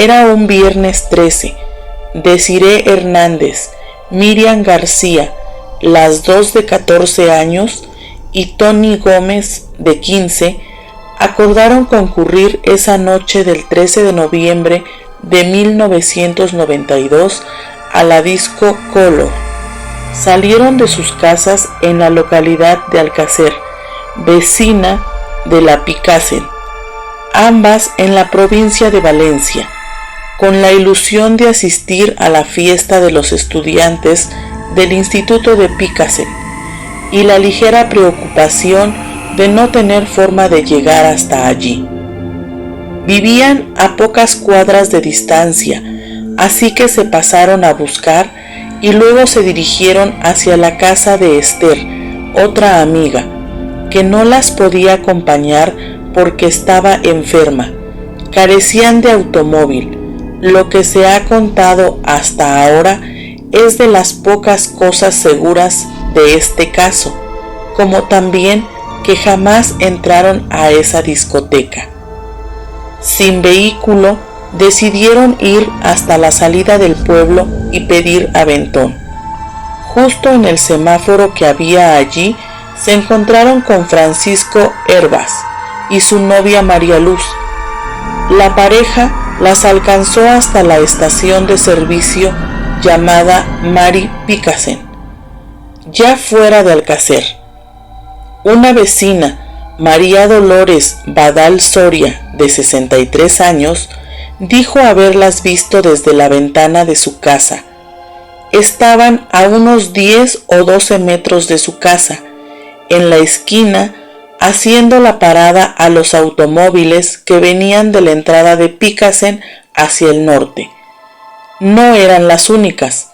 Era un viernes 13. Desiree Hernández, Miriam García, las dos de 14 años, y Tony Gómez, de 15, acordaron concurrir esa noche del 13 de noviembre de 1992 a la disco Color. Salieron de sus casas en la localidad de Alcácer, vecina de La Picasen, ambas en la provincia de Valencia, con la ilusión de asistir a la fiesta de los estudiantes del Instituto de Picasen y la ligera preocupación de no tener forma de llegar hasta allí. Vivían a pocas cuadras de distancia, así que se pasaron a buscar y luego se dirigieron hacia la casa de Esther, otra amiga, que no las podía acompañar porque estaba enferma. Carecían de automóvil. Lo que se ha contado hasta ahora es de las pocas cosas seguras de este caso, como también que jamás entraron a esa discoteca. Sin vehículo, decidieron ir hasta la salida del pueblo y pedir aventón. Justo en el semáforo que había allí, se encontraron con Francisco Hervás y su novia María Luz. La pareja las alcanzó hasta la estación de servicio llamada Mari Picasen, ya fuera de Alcácer. Una vecina, María Dolores Badal Soria, de 63 años, dijo haberlas visto desde la ventana de su casa. Estaban a unos 10 o 12 metros de su casa, en la esquina, haciendo la parada a los automóviles que venían de la entrada de Picasen hacia el norte. No eran las únicas,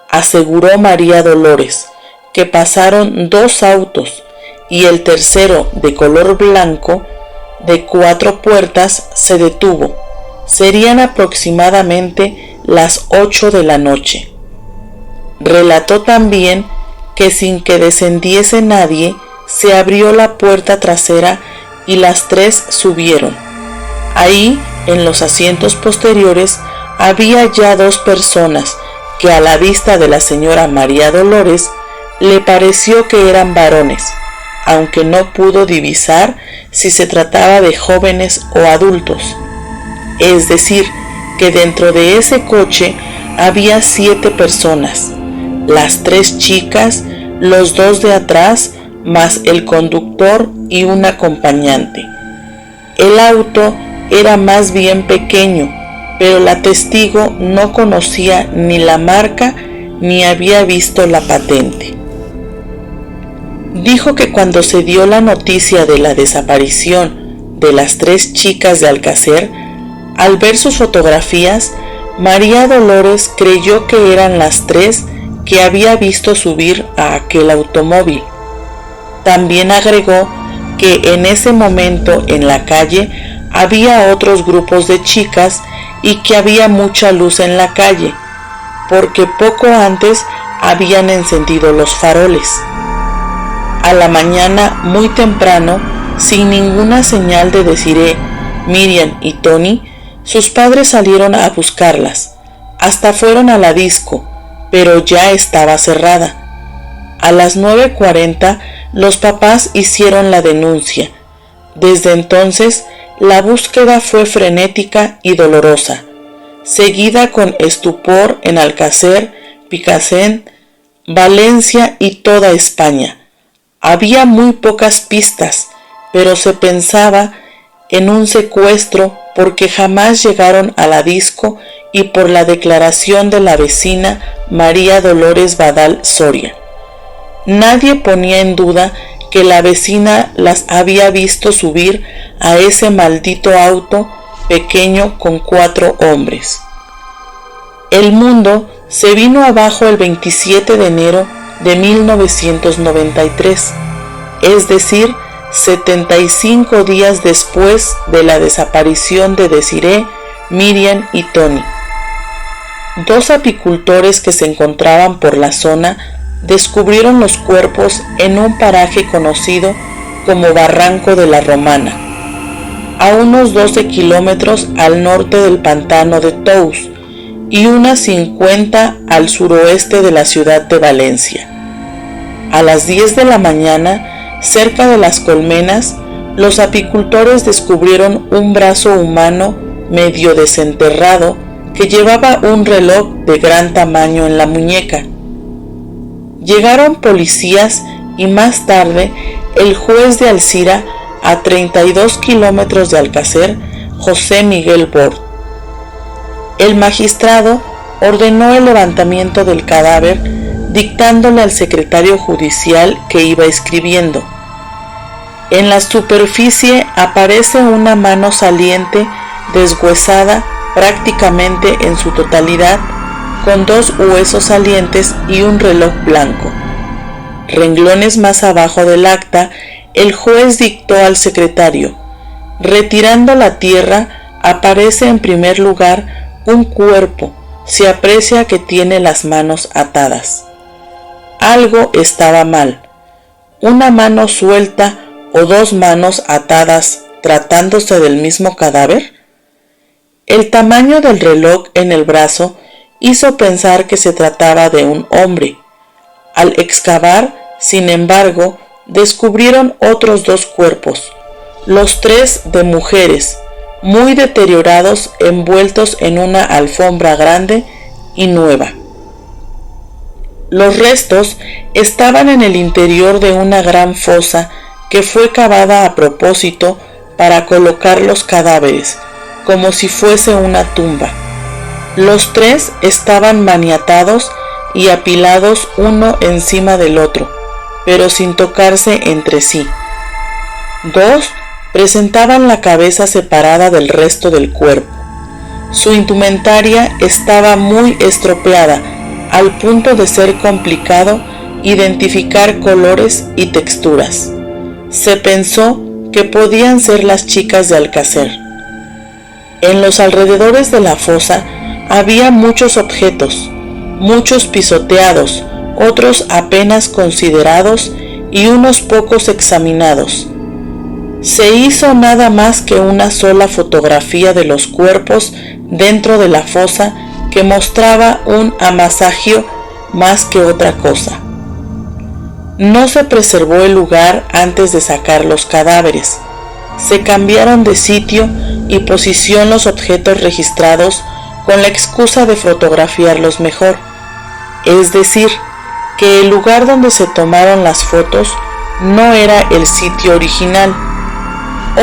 aseguró María Dolores, que pasaron 2 autos y el tercero, de color blanco, de 4 puertas, se detuvo. Serían aproximadamente las 8 de la noche. Relató también que sin que descendiese nadie, se abrió la puerta trasera y las 3 subieron. Ahí, en los asientos posteriores, había ya 2 personas que a la vista de la señora María Dolores le pareció que eran varones, aunque no pudo divisar si se trataba de jóvenes o adultos. Es decir, que dentro de ese coche había 7 personas, las 3 chicas, los 2 de atrás, más el conductor y un acompañante. El auto era más bien pequeño, pero la testigo no conocía ni la marca ni había visto la patente. Dijo que cuando se dio la noticia de la desaparición de las 3 chicas de Alcácer, al ver sus fotografías, María Dolores creyó que eran las 3 que había visto subir a aquel automóvil. También agregó que en ese momento en la calle había otros grupos de chicas y que había mucha luz en la calle, porque poco antes habían encendido los faroles. A la mañana, muy temprano, sin ninguna señal de Desiree, Miriam y Tony, sus padres salieron a buscarlas. Hasta fueron a la disco, pero ya estaba cerrada. A las 9:40 los papás hicieron la denuncia. Desde entonces, la búsqueda fue frenética y dolorosa, seguida con estupor en Alcácer, Picasen, Valencia y toda España. Había muy pocas pistas, pero se pensaba en un secuestro porque jamás llegaron a la disco y por la declaración de la vecina María Dolores Badal Soria. Nadie ponía en duda que la vecina las había visto subir a ese maldito auto pequeño con 4 hombres. El mundo se vino abajo el 27 de enero de 1993, es decir, 75 días después de la desaparición de Desiree, Miriam y Tony. 2 apicultores que se encontraban por la zona descubrieron los cuerpos en un paraje conocido como Barranco de la Romana. a unos 12 kilómetros al norte del pantano de Tous y unas 50 al suroeste de la ciudad de Valencia. A las 10 de la mañana, cerca de las colmenas, los apicultores descubrieron un brazo humano medio desenterrado que llevaba un reloj de gran tamaño en la muñeca. Llegaron policías y más tarde el juez de Alcira, a 32 kilómetros de Alcácer, José Miguel Bort. El magistrado ordenó el levantamiento del cadáver, dictándole al secretario judicial que iba escribiendo. En la superficie aparece una mano saliente deshuesada prácticamente en su totalidad, con 2 huesos salientes y un reloj blanco. Renglones más abajo del acta, el juez dictó al secretario: retirando la tierra, aparece en primer lugar un cuerpo, se aprecia que tiene las manos atadas. Algo estaba mal. Una mano suelta o 2 manos atadas tratándose del mismo cadáver. El tamaño del reloj en el brazo hizo pensar que se trataba de un hombre. Al excavar, sin embargo, descubrieron otros 2 cuerpos, los 3 de mujeres, muy deteriorados, envueltos en una alfombra grande y nueva. Los restos estaban en el interior de una gran fosa que fue cavada a propósito para colocar los cadáveres, como si fuese una tumba. Los 3 estaban maniatados y apilados uno encima del otro, pero sin tocarse entre sí. 2 presentaban la cabeza separada del resto del cuerpo. Su indumentaria estaba muy estropeada, al punto de ser complicado identificar colores y texturas. Se pensó que podían ser las chicas de Alcácer. En los alrededores de la fosa había muchos objetos, muchos pisoteados, otros apenas considerados y unos pocos examinados. Se hizo nada más que una sola fotografía de los cuerpos dentro de la fosa que mostraba un amasajio más que otra cosa. No se preservó el lugar antes de sacar los cadáveres. Se cambiaron de sitio y posición los objetos registrados con la excusa de fotografiarlos mejor. Es decir, que el lugar donde se tomaron las fotos no era el sitio original.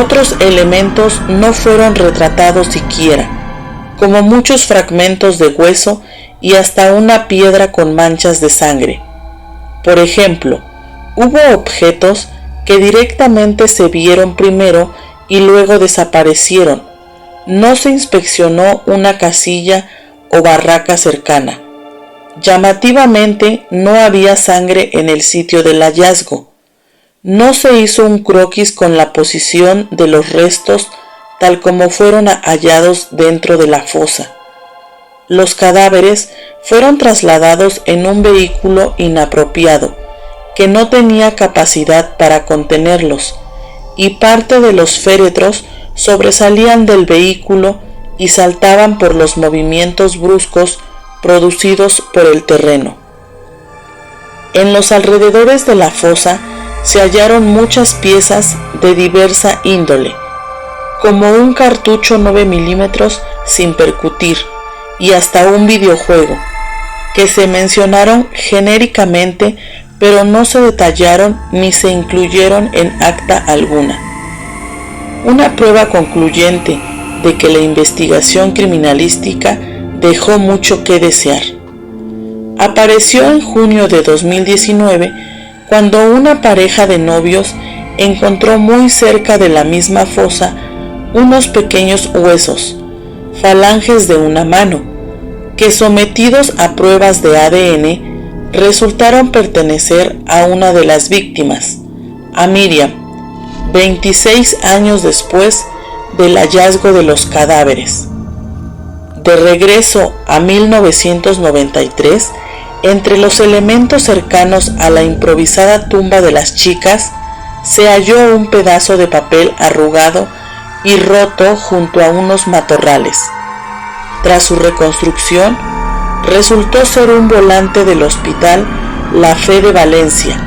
Otros elementos no fueron retratados siquiera, como muchos fragmentos de hueso y hasta una piedra con manchas de sangre. Por ejemplo, hubo objetos que directamente se vieron primero y luego desaparecieron. No se inspeccionó una casilla o barraca cercana. Llamativamente, no había sangre en el sitio del hallazgo. No se hizo un croquis con la posición de los restos tal como fueron hallados dentro de la fosa. Los cadáveres fueron trasladados en un vehículo inapropiado, que no tenía capacidad para contenerlos, y parte de los féretros sobresalían del vehículo y saltaban por los movimientos bruscos producidos por el terreno. En los alrededores de la fosa se hallaron muchas piezas de diversa índole, como un cartucho 9 milímetros sin percutir y hasta un videojuego, que se mencionaron genéricamente pero no se detallaron ni se incluyeron en acta alguna. Una prueba concluyente de que la investigación criminalística dejó mucho que desear. Apareció en junio de 2019 cuando una pareja de novios encontró muy cerca de la misma fosa unos pequeños huesos, falanges de una mano, que sometidos a pruebas de ADN resultaron pertenecer a una de las víctimas, a Miriam, 26 años después del hallazgo de los cadáveres. De regreso a 1993, entre los elementos cercanos a la improvisada tumba de las chicas, se halló un pedazo de papel arrugado y roto junto a unos matorrales. Tras su reconstrucción, resultó ser un volante del Hospital La Fe de Valencia,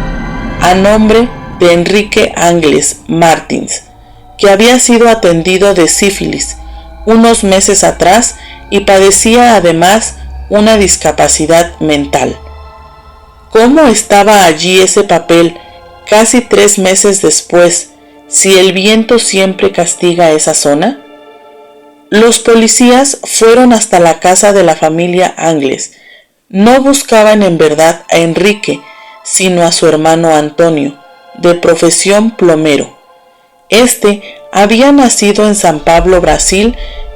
a nombre de Enrique Angles Martins, que había sido atendido de sífilis unos meses atrás y padecía además una discapacidad mental. ¿Cómo estaba allí ese papel casi 3 meses después, si el viento siempre castiga esa zona? Los policías fueron hasta la casa de la familia Angles. No buscaban en verdad a Enrique, sino a su hermano Antonio, de profesión plomero. Este había nacido en San Pablo, Brasil,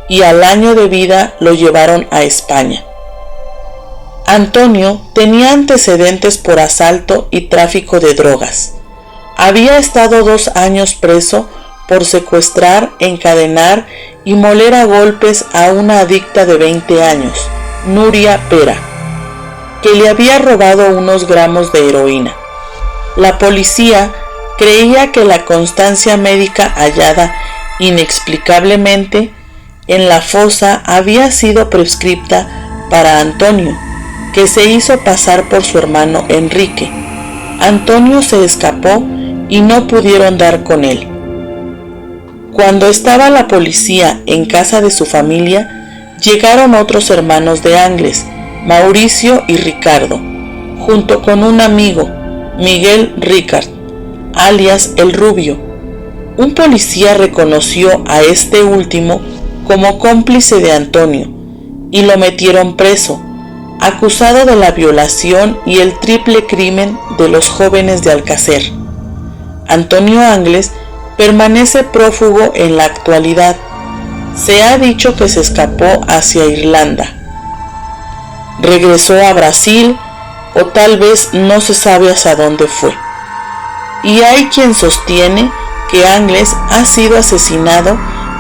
y al año de vida lo llevaron a España. Antonio tenía antecedentes por asalto y tráfico de drogas. Había estado 2 años preso por secuestrar, encadenar y moler a golpes a una adicta de 20 años, Nuria Pera, que le había robado unos gramos de heroína. La policía creía que la constancia médica hallada inexplicablemente en la fosa había sido prescripta para Antonio, que se hizo pasar por su hermano Enrique. Antonio se escapó y no pudieron dar con él. Cuando estaba la policía en casa de su familia, llegaron otros hermanos de Angles, Mauricio y Ricardo, junto con un amigo, Miguel Ricard, alias El Rubio. Un policía reconoció a este último como cómplice de Antonio y lo metieron preso, acusado de la violación y el triple crimen de los jóvenes de Alcácer. Antonio Angles permanece prófugo en la actualidad. Se ha dicho que se escapó hacia Irlanda. Regresó a Brasil o tal vez no se sabe hacia dónde fue. Y hay quien sostiene que Angles ha sido asesinado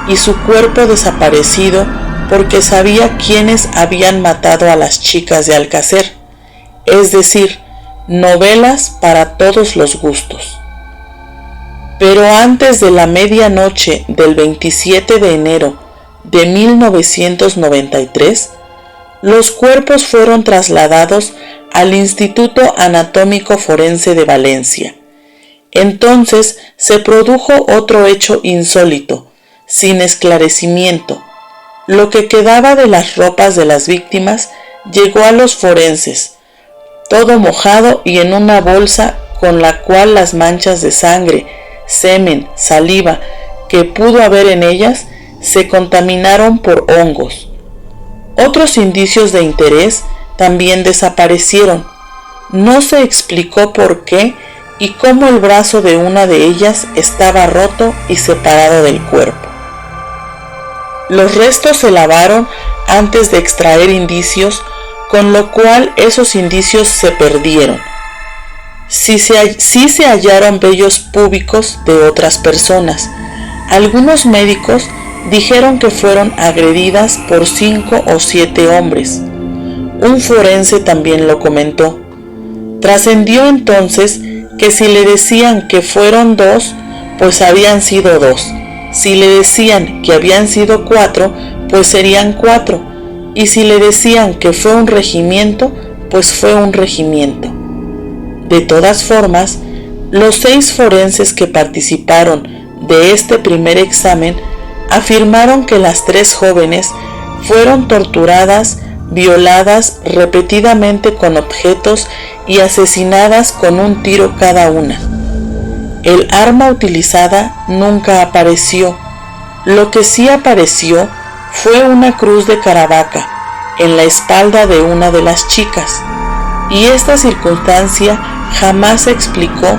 y su cuerpo desaparecido porque sabía quiénes habían matado a las chicas de Alcácer, es decir, novelas para todos los gustos. Pero antes de la medianoche del 27 de enero de 1993, los cuerpos fueron trasladados al Instituto Anatómico Forense de Valencia. Entonces se produjo otro hecho insólito, sin esclarecimiento. Lo que quedaba de las ropas de las víctimas llegó a los forenses, todo mojado y en una bolsa con la cual las manchas de sangre, semen, saliva que pudo haber en ellas se contaminaron por hongos. Otros indicios de interés también desaparecieron. No se explicó por qué y cómo el brazo de una de ellas estaba roto y separado del cuerpo. Los restos se lavaron antes de extraer indicios, con lo cual esos indicios se perdieron. Sí se hallaron vellos púbicos de otras personas. Algunos médicos dijeron que fueron agredidas por 5 o 7 hombres. Un forense también lo comentó. Trascendió entonces que si le decían que fueron 2, pues habían sido 2. Si le decían que habían sido 4, pues serían 4. Y si le decían que fue un regimiento, pues fue un regimiento. De todas formas, los 6 forenses que participaron de este primer examen afirmaron que las 3 jóvenes fueron torturadas, violadas repetidamente con objetos y asesinadas con un tiro cada una. El arma utilizada nunca apareció. Lo que sí apareció fue una cruz de Caravaca en la espalda de una de las chicas, y esta circunstancia jamás se explicó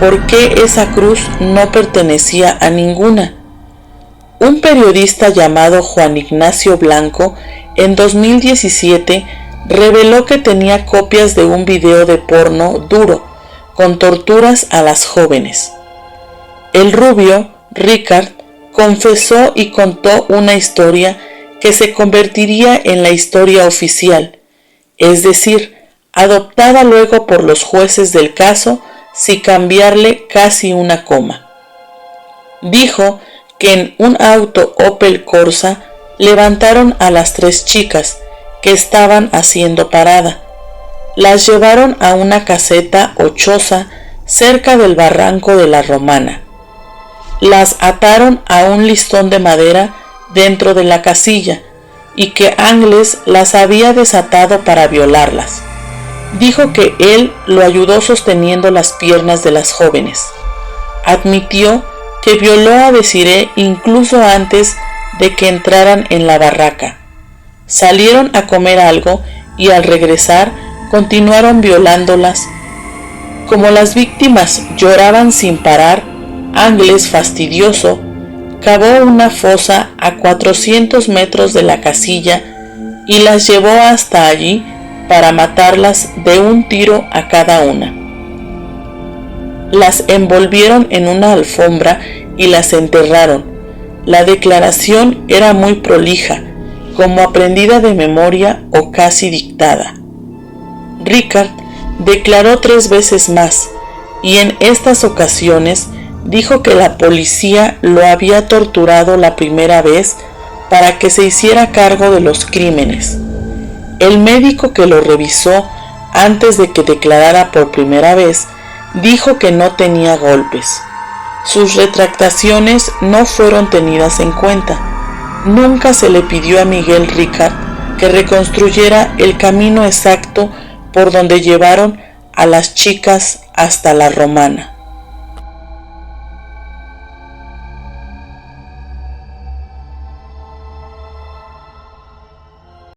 por qué esa cruz no pertenecía a ninguna. Un periodista llamado Juan Ignacio Blanco en 2017 reveló que tenía copias de un video de porno duro con torturas a las jóvenes. El Rubio, Ricard, confesó y contó una historia que se convertiría en la historia oficial, es decir, adoptada luego por los jueces del caso sin cambiarle casi una coma. Dijo que en un auto Opel Corsa levantaron a las 3 chicas que estaban haciendo parada. Las llevaron a una caseta o choza cerca del barranco de la Romana. Las ataron a un listón de madera dentro de la casilla y que Angles las había desatado para violarlas. Dijo que él lo ayudó sosteniendo las piernas de las jóvenes. Admitió que violó a Desiree incluso antes de que entraran en la barraca. Salieron a comer algo y al regresar continuaron violándolas. Como las víctimas lloraban sin parar, Angles, fastidioso, cavó una fosa a 400 metros de la casilla y las llevó hasta allí para matarlas de un tiro a cada una. Las envolvieron en una alfombra y las enterraron. La declaración era muy prolija, como aprendida de memoria o casi dictada. Ricard declaró 3 veces más y en estas ocasiones dijo que la policía lo había torturado la primera vez para que se hiciera cargo de los crímenes. El médico que lo revisó antes de que declarara por primera vez dijo que no tenía golpes. Sus retractaciones no fueron tenidas en cuenta. Nunca se le pidió a Miguel Ricard que reconstruyera el camino exacto por donde llevaron a las chicas hasta la Romana.